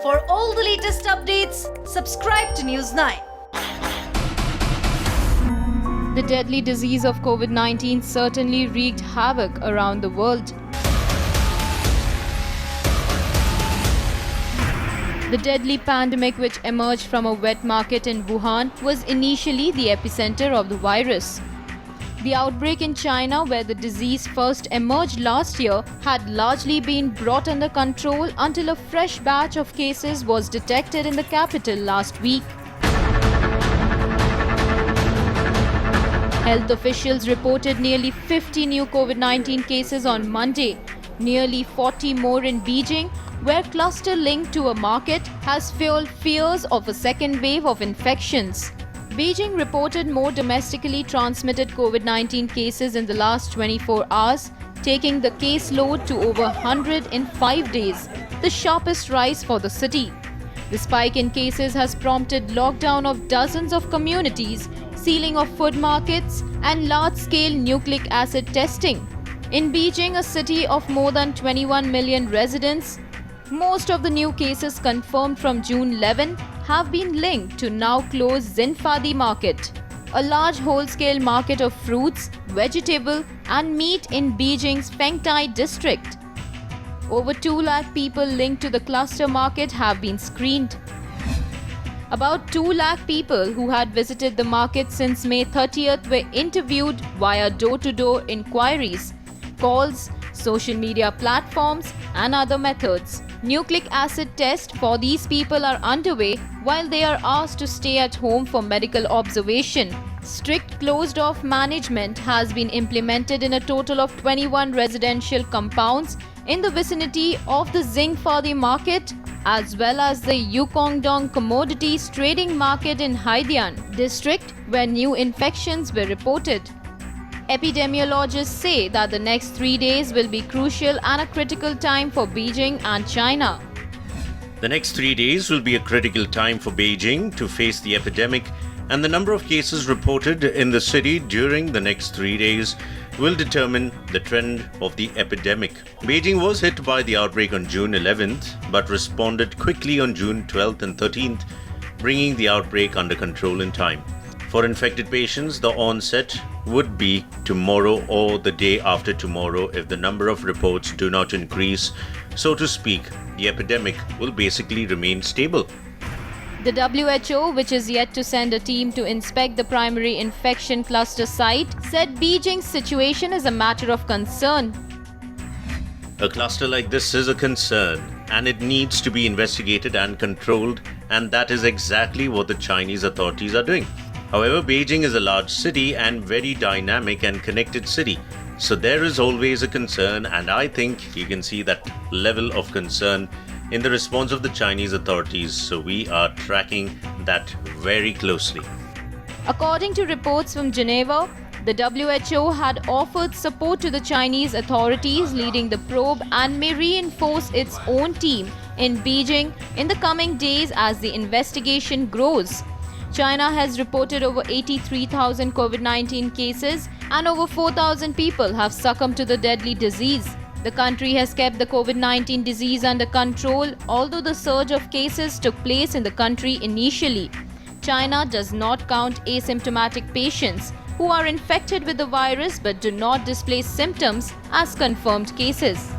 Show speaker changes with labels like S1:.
S1: For all the latest updates, subscribe to News 9.
S2: The deadly disease of COVID-19 certainly wreaked havoc around the world. The deadly pandemic, which emerged from a wet market in Wuhan, was initially the epicenter of the virus. The outbreak in China, where the disease first emerged last year, had largely been brought under control until a fresh batch of cases was detected in the capital last week. Health officials reported nearly 50 new COVID-19 cases on Monday, nearly 40 more in Beijing, where cluster linked to a market has fueled fears of a second wave of infections. Beijing reported more domestically transmitted COVID-19 cases in the last 24 hours, taking the caseload to over 100 in 5 days, the sharpest rise for the city. The spike in cases has prompted lockdown of dozens of communities, sealing of food markets, and large-scale nucleic acid testing. In Beijing, a city of more than 21 million residents, most of the new cases confirmed from June 11 have been linked to now closed Xinfadi market, a large wholesale market of fruits, vegetable, and meat in Beijing's Fengtai district. Over 2 lakh people linked to the cluster market have been screened. About 2 lakh people who had visited the market since May 30th were interviewed via door-to-door inquiries, calls, social media platforms, and other methods. Nucleic acid tests for these people are underway while they are asked to stay at home for medical observation. Strict closed-off management has been implemented in a total of 21 residential compounds in the vicinity of the Xinfadi market, as well as the Yukongdong Commodities Trading Market in Haidian district, where new infections were reported. Epidemiologists say that the next 3 days will be crucial and a critical time for Beijing and China.
S3: The next 3 days will be a critical time for Beijing to face the epidemic, and the number of cases reported in the city during the next 3 days will determine the trend of the epidemic. Beijing was hit by the outbreak on June 11th, but responded quickly on June 12th and 13th, bringing the outbreak under control in time. For infected patients, the onset would be tomorrow or the day after tomorrow if the number of reports do not increase. So to speak, the epidemic will basically remain stable.
S2: The WHO, which is yet to send a team to inspect the primary infection cluster site, said Beijing's situation is a matter of concern.
S3: A cluster like this is a concern, and it needs to be investigated and controlled, and that is exactly what the Chinese authorities are doing. However, Beijing is a large city and very dynamic and connected city. So there is always a concern, and I think you can see that level of concern in the response of the Chinese authorities. So we are tracking that very closely.
S2: According to reports from Geneva, the WHO had offered support to the Chinese authorities leading the probe and may reinforce its own team in Beijing in the coming days as the investigation grows. China has reported over 83,000 COVID-19 cases and over 4,000 people have succumbed to the deadly disease. The country has kept the COVID-19 disease under control, although the surge of cases took place in the country initially. China does not count asymptomatic patients who are infected with the virus but do not display symptoms as confirmed cases.